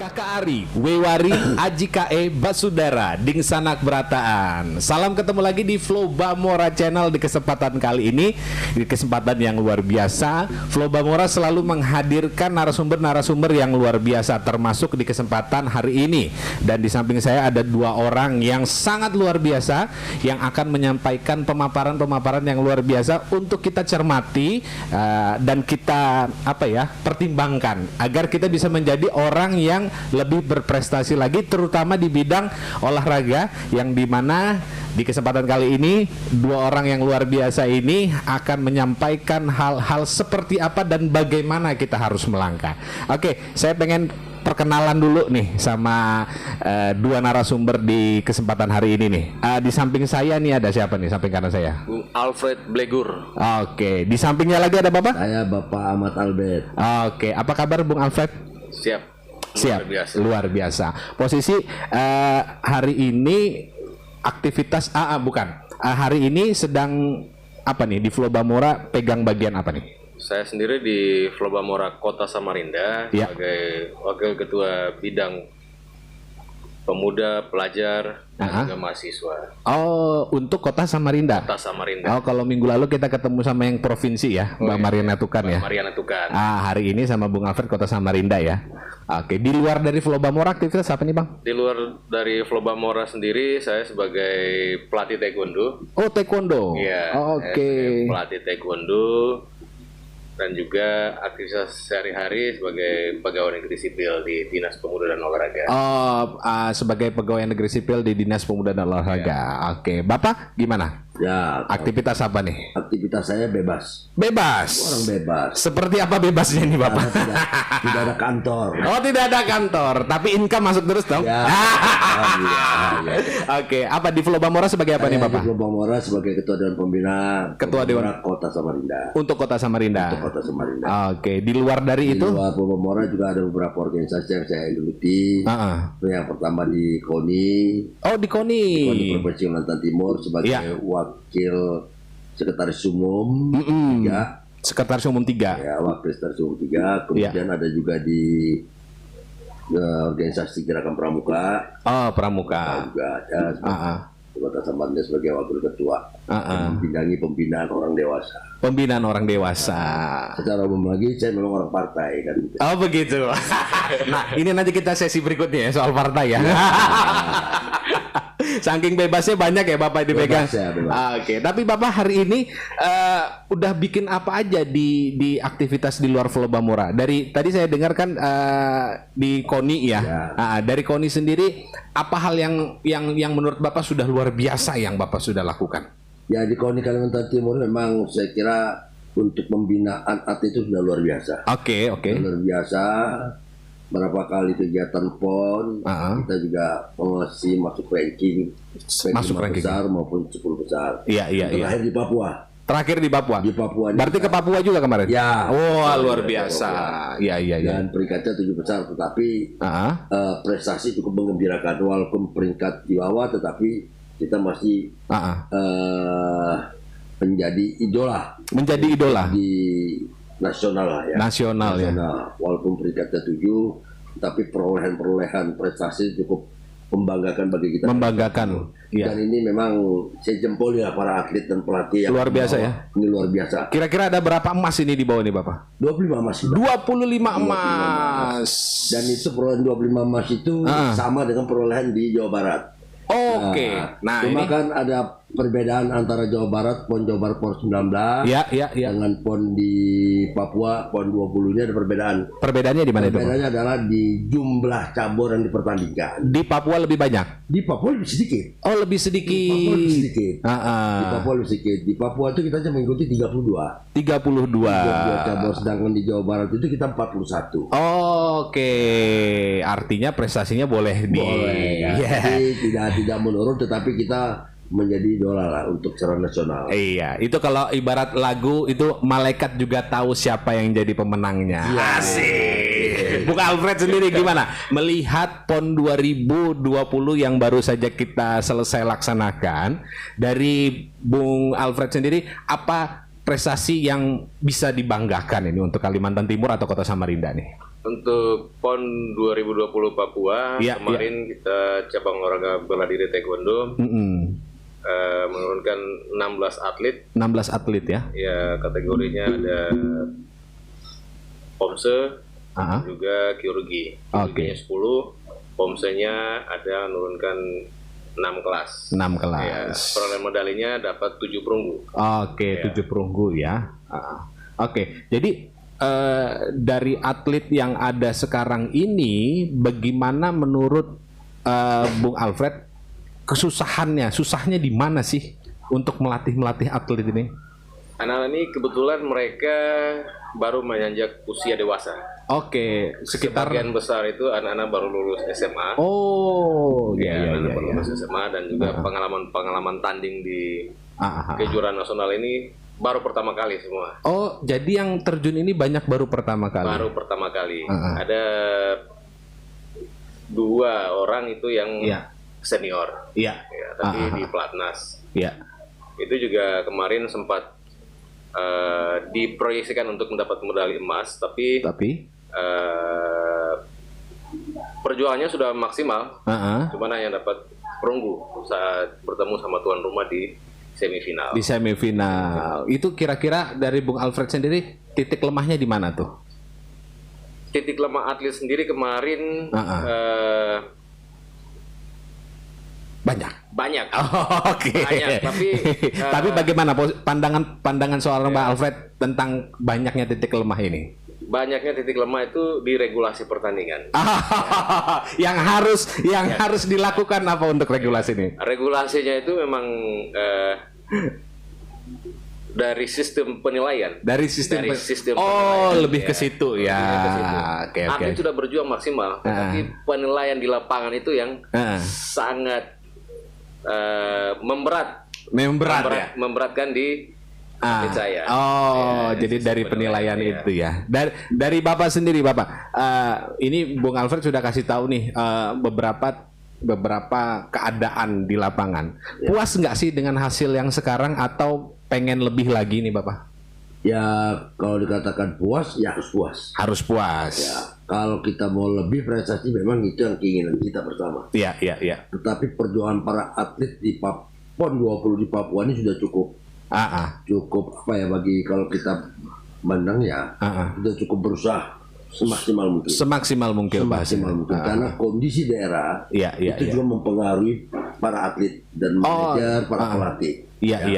Kakaari, Wewari, Ajikae, Basudara, Ding Sanak Berataan. Salam ketemu lagi di Flow Bamora Channel di kesempatan kali ini. Di kesempatan yang luar biasa, Flow Bamora selalu menghadirkan narasumber-narasumber yang luar biasa, termasuk di kesempatan hari ini. Dan di samping saya ada dua orang yang sangat luar biasa yang akan menyampaikan pemaparan-pemaparan yang luar biasa untuk kita cermati dan kita pertimbangkan agar kita bisa menjadi orang yang lebih berprestasi lagi, terutama di bidang olahraga, yang dimana di kesempatan kali ini dua orang yang luar biasa ini akan menyampaikan hal-hal seperti apa dan bagaimana kita harus melangkah. Oke, saya pengen perkenalan dulu nih sama dua narasumber di kesempatan hari ini nih. Di samping saya nih ada siapa nih, samping kanan saya? Bung Alfred Blegur. Oke, di sampingnya lagi ada Bapak? Saya Bapak Ahmad Albert. Oke, apa kabar Bung Alfred? Siap. Siap, luar biasa. Posisi hari ini aktivitas hari ini sedang apa nih di Flow Bamora, pegang bagian apa nih? Saya sendiri di Flow Bamora Kota Samarinda Ya. sebagai wakil ketua bidang pemuda, pelajar, dan juga mahasiswa. Oh, untuk Kota Samarinda. Kota Samarinda. Oh, kalau minggu lalu kita ketemu sama yang provinsi ya, Mbak Mariana Tukan ya. Mariana Tukan. Hari ini sama Bung Alfred Kota Samarinda ya. Oke, di luar dari Flow Bamora aktivitas apa nih Bang? Di luar dari Flow Bamora sendiri, saya sebagai pelatih taekwondo. Oh, taekwondo. Iya. Oke. Saya sebagai pelatih taekwondo dan juga aktivitas sehari-hari sebagai pegawai negeri sipil di Dinas Pemuda dan Olahraga. Oh, sebagai pegawai negeri sipil di Dinas Pemuda dan Olahraga. Ya. Oke, Bapak gimana? Ya, Aktivitas apa nih? aktivitas saya bebas. Bebas. Orang bebas. Seperti apa bebasnya nih Bapak? Karena tidak ada kantor. Oh, tidak ada kantor, tapi income masuk terus dong. Ya. Ya. Oke, apa di Flow Bamora sebagai apa nih Bapak? Di Flow Bamora sebagai Ketua Dewan Pembina. Ketua Flow Dewan. Bamora Kota Samarinda. Untuk Kota Samarinda. Untuk Kota Samarinda. Oke, di luar dari Di itu? luar Flow Bamora juga ada beberapa organisasi yang saya geluti. Yang pertama di KONI. Oh, di KONI. KONI Provinsi Kalimantan Timur sebagai wakil sekretaris umum 3. Sekretaris Umum 3. Ya, wakil sekretaris umum 3. Kemudian ada juga di organisasi Gerakan Pramuka. Oh, Pramuka. Juga ada Kota Samarinda sebagai wakil ketua. Membidangi pembinaan orang dewasa. Pembinaan orang dewasa. Secara umum lagi saya memang orang partai kan. Oh, begitu. Nah, ini nanti kita sesi berikutnya ya soal partai ya. Saking bebasnya banyak ya Bapak dipegang. Bebas ya, bebas. Oke, tapi Bapak hari ini udah bikin apa aja di aktivitas di luar Flow Bamora? Dari tadi saya dengarkan di KONI ya. Dari KONI sendiri apa hal yang menurut Bapak sudah luar biasa yang Bapak sudah lakukan? Ya, di KONI Kalimantan Timur memang saya kira untuk pembinaan atlet itu sudah luar biasa. Oke. Luar biasa. Berapa kali kegiatan PON, kita juga masuk ranking besar maupun 10 besar. Iya. Terakhir di Papua. Terakhir di Papua. Di Papua. Berarti ke Papua juga kemarin? Ya. Wah, luar biasa. Iya. Dan peringkatnya 7 besar, tetapi prestasi cukup menggembirakan. Walaupun peringkat di bawah, tetapi kita masih menjadi idola. Menjadi idola. Di nasional lah ya. Nasional ya. Walaupun peringkatnya 7, tapi perolehan prestasi cukup membanggakan bagi kita. Membanggakan. Iya. Dan ini memang saya jempol ya para atlet dan pelatih yang luar biasa ya. Ini luar biasa. Kira-kira ada berapa emas ini di bawah nih Bapak? 25 emas. 25 emas. Dan itu perolehan 25 emas itu sama dengan perolehan di Jawa Barat. Oke. Nah, cuma ini kan ada perbedaan antara Jawa Barat, PON Jawa Barat PON 19 ya. dengan PON di Papua PON 20-nya ada perbedaan. Perbedaannya di mana itu? Perbedaannya adalah di jumlah cabur yang dipertandingkan. Di Papua lebih banyak. Di Papua lebih sedikit. Oh, lebih sedikit. Di Papua lebih sedikit. Di Papua lebih sedikit. Di Papua itu kita hanya mengikuti 32. 32 cabur, sedangkan di Jawa Barat itu kita 41. Oke. Artinya prestasinya boleh ya. Jadi tidak menurun, tetapi kita menjadi idola lah untuk secara nasional. Iya, itu kalau ibarat lagu itu malaikat juga tahu siapa yang jadi pemenangnya. Asik. Bung Alfred sendiri gimana melihat PON 2020 yang baru saja kita selesai laksanakan? Dari Bung Alfred sendiri, apa prestasi yang bisa dibanggakan ini untuk Kalimantan Timur atau Kota Samarinda nih? Untuk PON 2020 Papua kemarin kita cabang olahraga bela diri taekwondo menurunkan 16 atlet. 16 atlet ya? Ya, kategorinya ada pomse, juga kirurgi. Kirurginya 10, pomsenya ada menurunkan 6 kelas. 6 kelas. Ya, perolehan medalinya dapat 7 perunggu. Oke, 7 perunggu ya. Oke, jadi dari atlet yang ada sekarang ini, bagaimana menurut Bung Alfred susahnya di mana sih untuk melatih atlet ini? Anak-anak ini kebetulan mereka baru menanjak usia dewasa. Oke, sekitar sebagian besar itu anak-anak baru lulus SMA. Oh, anak-anak baru lulus SMA dan juga pengalaman tanding di kejuaraan nasional ini baru pertama kali semua. Oh, jadi yang terjun ini banyak baru pertama kali? Baru pertama kali. Ada 2 orang itu yang senior. Iya. Ya, tapi di Platnas. Iya. Itu juga kemarin sempat diproyeksikan untuk mendapat medali emas, tapi perjuangannya sudah maksimal. Cuman hanya dapat perunggu saat bertemu sama tuan rumah di semifinal. Di semifinal. Itu kira-kira dari Bung Alfred sendiri titik lemahnya di mana tuh? Titik lemah atlet sendiri kemarin banyak. Oh, Oke. Banyak, tapi bagaimana pandangan seorang Bang Alfred tentang banyaknya titik lemah ini? Banyaknya titik lemah itu di regulasi pertandingan. Yang harus dilakukan apa untuk regulasi ini? Regulasinya itu memang dari sistem penilaian. Dari sistem penilaian. Lebih ke situ ya. Oke. Atlet sudah berjuang maksimal, tapi penilaian di lapangan itu yang sangat memberatkan di saya. Jadi dari penilaian itu ya. Dari Bapak sendiri, Bapak. Ini Bung Alfred sudah kasih tahu nih beberapa keadaan di lapangan. Puas nggak sih dengan hasil yang sekarang atau pengen lebih lagi nih, Bapak? Ya, kalau dikatakan puas, ya harus puas. Harus puas. Ya, kalau kita mau lebih prestasi, memang itu yang keinginan kita bersama. Iya. Tetapi perjuangan para atlet di PON 20 di Papua ini sudah cukup. Cukup bagi kalau kita menang ya, sudah cukup berusaha semaksimal mungkin. Karena kondisi daerah itu juga mempengaruhi para atlet dan manajer, para pelatih. Iya.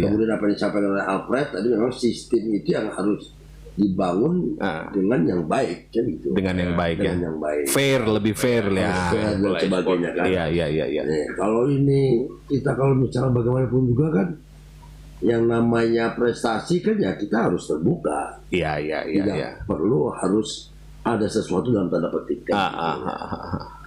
Kemudian apa yang disampaikan oleh Alfred tadi, memang sistem itu yang harus dibangun dengan yang baik, kan gitu. Dengan yang baik. Fair, lebih fair ya. Fair dan sebagainya kan. Iya. Kalau misalnya bagaimanapun juga kan, yang namanya prestasi kan ya kita harus terbuka. Iya. Perlu harus ada sesuatu dalam tanda petik.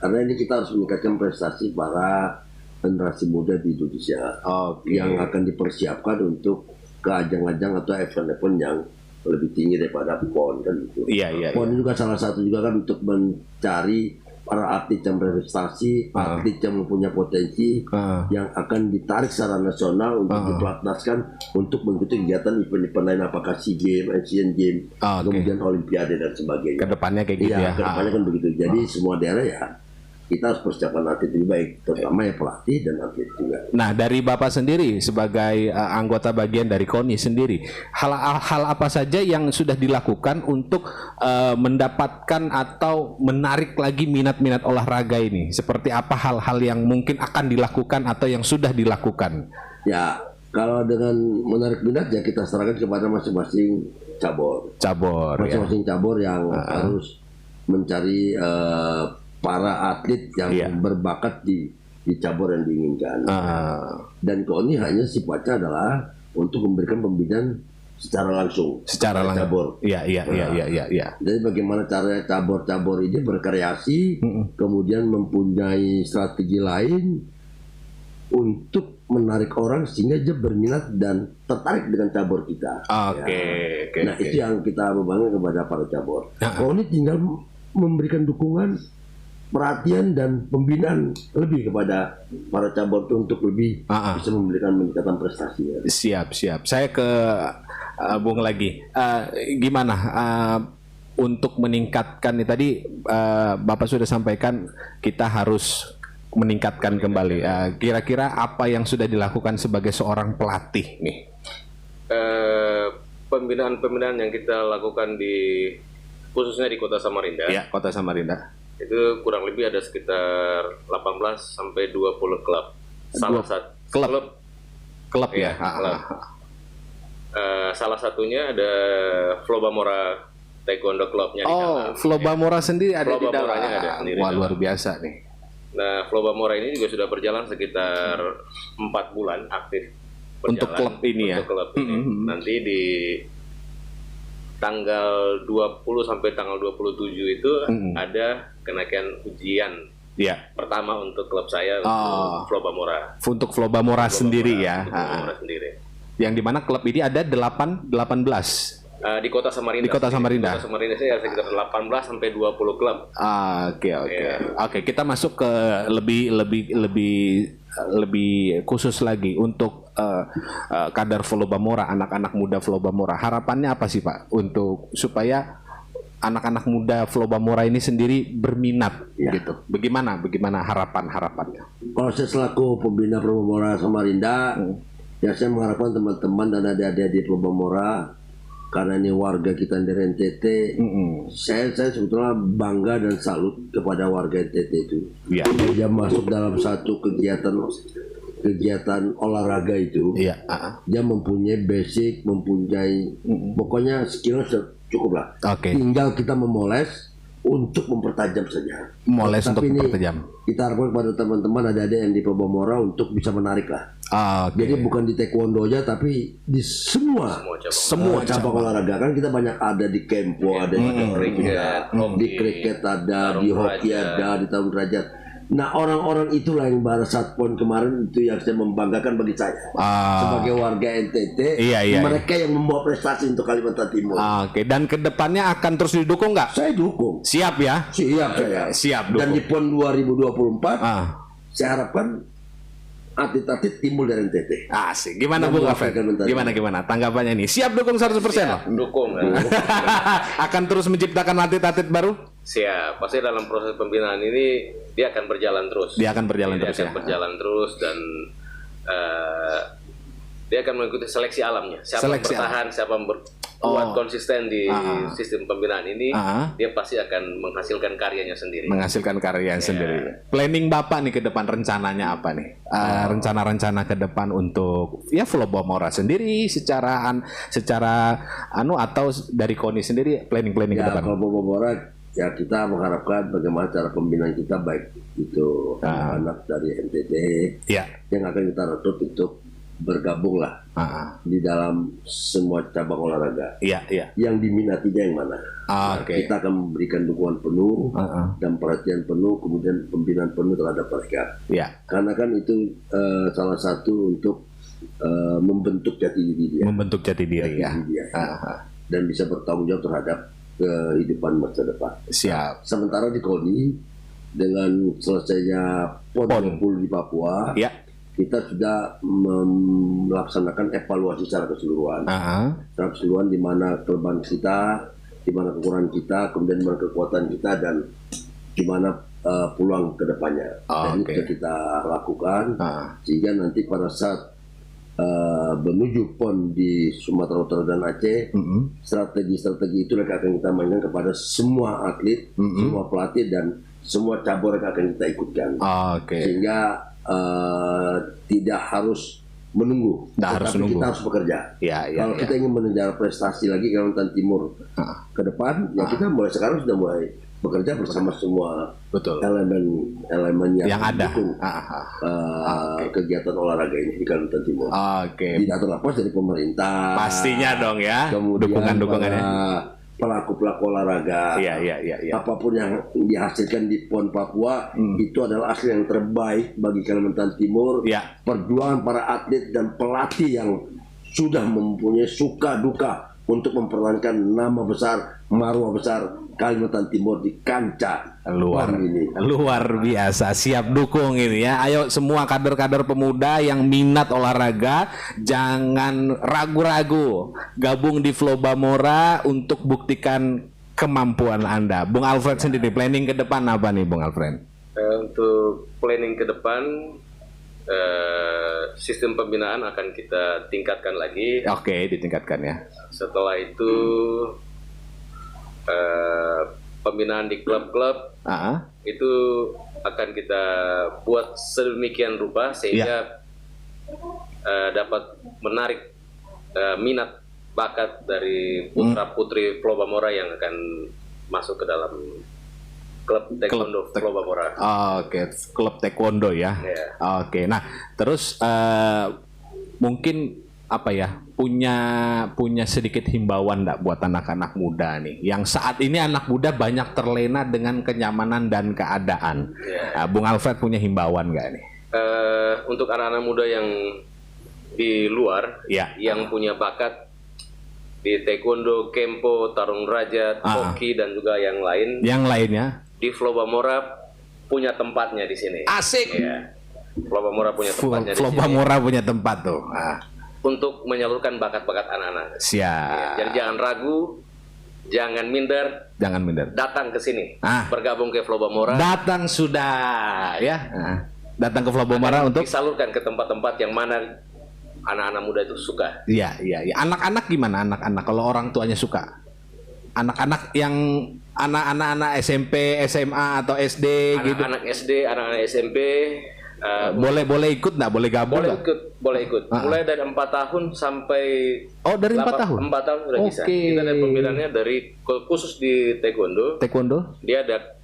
Karena ini kita harus meningkatkan prestasi para generasi muda di Indonesia yang akan dipersiapkan untuk ke ajang-ajang atau event-event yang lebih tinggi daripada PON kan gitu. Iya. PON juga salah satu juga kan untuk mencari para atlet yang berprestasi, atlet yang mempunyai potensi yang akan ditarik secara nasional untuk diplatnaskan untuk mengikuti kegiatan event-event lain, apakah SEA Games, Asian Games, kemudian Olimpiade dan sebagainya. Kedepannya kayak gitu ya. Kedepannya kan begitu. Jadi semua daerah ya kita harus persiapkan atlet lebih baik, terutama ya pelatih dan atlet juga. Nah, dari Bapak sendiri sebagai anggota bagian dari KONI sendiri, hal apa saja yang sudah dilakukan untuk mendapatkan atau menarik lagi minat-minat olahraga ini? Seperti apa hal-hal yang mungkin akan dilakukan atau yang sudah dilakukan? Ya, kalau dengan menarik minat ya kita serahkan kepada masing-masing cabur. Masing-masing cabur yang harus mencari para atlet yang berbakat di cabur yang diinginkan. Dan KONI hanya sifatnya adalah untuk memberikan pembinaan secara langsung. Cabur. Iya. Jadi bagaimana cara cabur-cabur ini berkreasi, kemudian mempunyai strategi lain untuk menarik orang sehingga dia berminat dan tertarik dengan cabur kita. Nah, itu yang kita membangun kepada para cabur. KONI tinggal memberikan dukungan, perhatian dan pembinaan lebih kepada para cabur untuk lebih bisa memberikan meningkatkan prestasi. Siap. Saya ke Bung lagi. Gimana untuk meningkatkan nih tadi Bapak sudah sampaikan kita harus meningkatkan kembali. Kira-kira apa yang sudah dilakukan sebagai seorang pelatih nih? Pembinaan yang kita lakukan khususnya di Kota Samarinda. Ya, Kota Samarinda. Itu kurang lebih ada sekitar 18 sampai 20 klub. Salah satu klub ya. Klub. Salah satunya ada Flobamora Taekwondo Clubnya di dalam. Flobamora sendiri ada di dalam. Ada sendiri. Wah, luar biasa nih. Nah, Flobamora ini juga sudah berjalan sekitar 4 bulan aktif berjalan untuk klub ini ya. Untuk klub ini. Nanti di tanggal 20 sampai tanggal 27 itu ada kenaikan ujian pertama untuk klub saya untuk Flobamora. Untuk Flobamora sendiri ya. Flobamora sendiri. Yang dimana klub ini ada 18 di Kota Samarinda. Di Kota Samarinda. Kota Samarinda saya ada sekitar 18 sampai 20 klub. Oke. Kita masuk ke lebih khusus lagi untuk kadar Flobamora, anak-anak muda Flobamora. Harapannya apa sih Pak untuk supaya anak-anak muda Flobamora ini sendiri berminat gitu? Bagaimana harapannya? Kalau saya selaku pembina Flobamora Samarinda, ya saya mengharapkan teman-teman dan adik-adik di Flobamora, karena ini warga kita dari NTT, saya sebetulnya bangga dan salut kepada warga NTT itu. Dia masuk dalam satu kegiatan olahraga itu, dia mempunyai basic, mempunyai pokoknya skill cukup lah. Tinggal kita memoles untuk mempertajam saja. Untuk mempertajam. Kita harapkan kepada teman-teman adik-adik yang di Flobamora untuk bisa menarik lah. Jadi bukan di taekwondo aja, tapi di semua cabang olahraga. Kan kita banyak ada di kempo, ada di kriket ada, di hoki ada, di tarung derajat. Nah orang-orang itulah yang pada saat PON kemarin itu yang saya membanggakan bagi saya sebagai warga NTT. Mereka yang membawa prestasi untuk Kalimantan Timur. Dan kedepannya akan terus didukung nggak? Saya dukung. Siap ya? Siap saya. Siap dukung. Dan di PON 2024 saya harapkan atlet-atlet timbul dari NTT. Asik. Gimana Bung Alfred? Gimana tanggapannya nih? Siap dukung 100%? Siap, dukung. Akan terus menciptakan atlet-atlet baru? Siap. Pasti dalam proses pembinaan ini dia akan berjalan terus. Dia akan berjalan terus dan dia akan mengikuti seleksi alamnya. Siapa yang bertahan, siapa yang kuat konsisten di sistem pembinaan ini, dia pasti akan menghasilkan karyanya sendiri. Planning Bapak nih ke depan, rencananya apa nih? Rencana-rencana ke depan untuk Flobamora sendiri secara atau dari KONI sendiri planning ke depan? Kalau Flobamora kita mengharapkan bagaimana cara pembinaan kita, baik itu anak dari NTT yang akan kita rekrut untuk bergabung lah di dalam semua cabang olahraga. Yang diminatinya yang mana? Kita akan memberikan dukungan penuh dan perhatian penuh, kemudian pembinaan penuh terhadap mereka. Karena kan itu salah satu untuk membentuk jati diri dia. Dan bisa bertanggung jawab terhadap kehidupan masa depan. Sementara di KONI dengan selesainya PON 20 di Papua, kita sudah melaksanakan evaluasi secara keseluruhan. Di mana kelemahan kita, di mana kekurangan kita, kemudian di mana kekuatan kita, dan di mana peluang ke depannya. Dan ini bisa kita lakukan sehingga nanti pada saat menuju PON di Sumatera Utara dan Aceh, strategi-strategi itu akan kita mainkan kepada semua atlet, semua pelatih, dan semua cabur yang akan kita ikutkan. Sehingga tidak harus menunggu, tapi kita harus bekerja. Kalau kita ingin mengejar prestasi lagi Kalimantan Timur ke depan, kita mulai sekarang sudah mulai bekerja bersama semua elemen yang ada mendukung kegiatan olahraga ini di Kalimantan Timur. Tidak terlepas dari pemerintah. Pastinya dong ya. Kemudian dukungannya. Pelaku-pelaku olahraga, apapun yang dihasilkan di PON Papua itu adalah hasil yang terbaik bagi Kalimantan Timur. Perjuangan para atlet dan pelatih yang sudah mempunyai suka duka untuk mempertahankan nama besar, marwah besar Kalimantan Timur di kancah luar biasa. Siap dukung ini ya. Ayo semua kader-kader pemuda yang minat olahraga, jangan ragu-ragu, gabung di Flobamora untuk buktikan kemampuan Anda. Bung Alfred sendiri planning ke depan apa nih Bung Alfred? Untuk planning ke depan, sistem pembinaan akan kita tingkatkan lagi. Oke, ditingkatkan ya. Setelah itu pembinaan di klub-klub itu akan kita buat sedemikian rupa sehingga dapat menarik minat bakat dari putra putri Flow Bamora yang akan masuk ke dalam klub taekwondo Flow Bamora. Oke, klub taekwondo ya. Oke, nah terus mungkin apa ya, punya sedikit himbauan enggak buat anak-anak muda nih yang saat ini anak muda banyak terlena dengan kenyamanan dan keadaan. Bung Alfred punya himbauan nggak nih untuk anak-anak muda yang di luar yang punya bakat di taekwondo, kempo, tarung derajat, hoki dan juga yang lainnya di Flow Bamora punya tempatnya di sini. Asik. Flow Bamora punya tempatnya di sini. Flow Bamora punya tempat tuh. Untuk menyalurkan bakat-bakat anak-anak. Siap. Jadi jangan ragu, jangan minder. Datang ke sini. Bergabung ke Flow Bamora. Datang sudah ya. Datang ke Flow Bamora untuk disalurkan ke tempat-tempat yang mana anak-anak muda itu suka. Iya. Anak-anak gimana? Anak-anak kalau orang tuanya suka. Anak-anak yang anak-anak SMP, SMA atau SD gitu. Anak-anak SD, anak-anak SMP boleh ikut nggak? Boleh gabung? Boleh ikut. Mulai dari 4 tahun sampai dari 4 tahun? 4 tahun sudah bisa. Kita ada pembinaannya dari khusus di taekwondo. Dia ada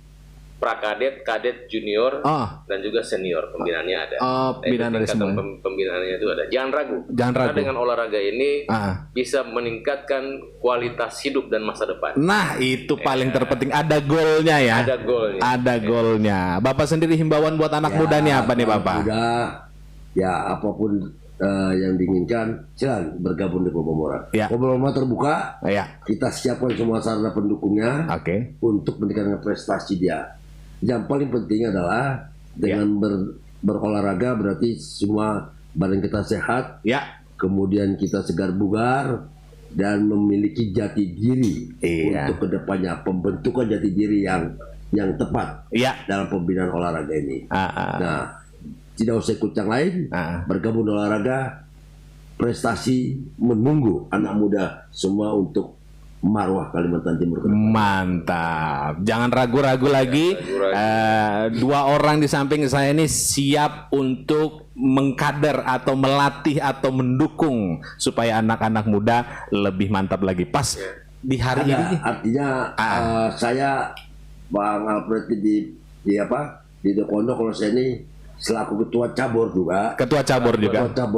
prakadet, kadet, junior, dan juga senior pembinaannya ada. Pembinaan dari semua. Pembinaannya itu ada. Jangan ragu. Karena dengan olahraga ini bisa meningkatkan kualitas hidup dan masa depan. Nah, itu paling terpenting. Ada goalnya ya. Ada goalnya. Bapak sendiri himbauan buat anak muda nih apa nih Bapak? Muda, ya apapun yang diinginkan, silakan bergabung di Flow Bamora. Flow Bamora terbuka. Kita siapkan semua sarana pendukungnya untuk meningkatkan prestasi dia. Yang paling penting adalah dengan berolahraga berarti semua badan kita sehat, kemudian kita segar bugar dan memiliki jati diri untuk kedepannya, pembentukan jati diri yang tepat dalam pembinaan olahraga ini. Nah, tidak usah ikut yang lain, bergabung di olahraga, prestasi menunggu anak muda semua untuk marwah Kalimantan Timur. Mantap, jangan ragu-ragu lagi. Dua orang di samping saya ini siap untuk mengkader atau melatih atau mendukung supaya anak-anak muda lebih mantap lagi. Pas di hari ini. Artinya saya Bang Alfred di taekwondo, kalau saya ini selaku ketua cabur juga. Ketua cabur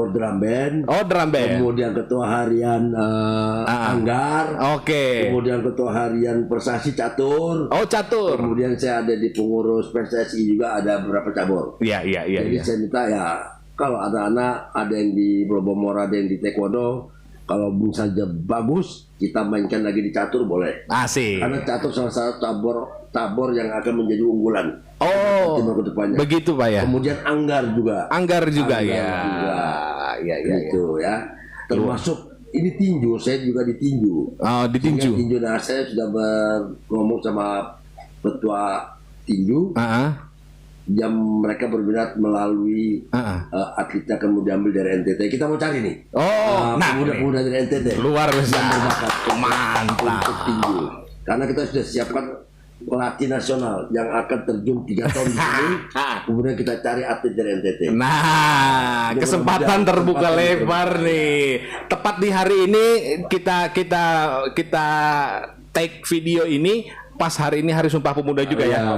drum band. Drum band. Kemudian ketua harian anggar. Kemudian ketua harian prestasi catur. Catur. Kemudian saya ada di pengurus PSSI juga, ada beberapa cabur. Jadi saya minta kalau ada anak, ada yang di Flow Bamora, ada yang di taekwondo, kalau saja bagus, kita mainkan lagi di catur boleh. Asik. Karena catur salah satu tabor yang akan menjadi unggulan. Begitu Pak ya. Kemudian anggar juga. Gitu ya. Termasuk ini tinju, saya juga ditinju. Tinju. Nah, saya sudah ngomong sama ketua tinju. Yang mereka berminat melalui atletnya akan diambil dari NTT. Kita mau cari nih. Pemuda-pemuda dari NTT. Luar biasa. Mantap. Untuk tinju. Karena kita sudah siapkan pelatih nasional yang akan terjun 3 tahun di sini. Kemudian kita cari atlet dari NTT. Nah, kesempatan terbuka lebar nih. Tepat di hari ini kita take video ini pas hari ini Hari Sumpah Pemuda juga ya.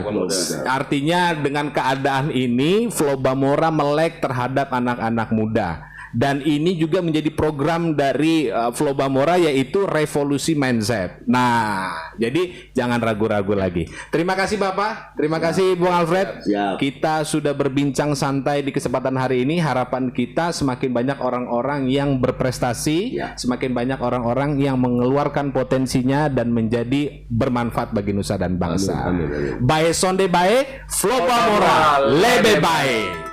Artinya dengan keadaan ini Flow Bamora melek terhadap anak-anak muda. Dan ini juga menjadi program dari Flow Bamora, yaitu Revolusi Mindset. Nah, jadi jangan ragu-ragu lagi. Terima kasih Bapak, terima kasih Bung Alfred. Kita sudah berbincang santai di kesempatan hari ini. Harapan kita semakin banyak orang-orang yang berprestasi, semakin banyak orang-orang yang mengeluarkan potensinya dan menjadi bermanfaat bagi nusa dan bangsa. Bae sonde bae, Flow Bamora lebe bae.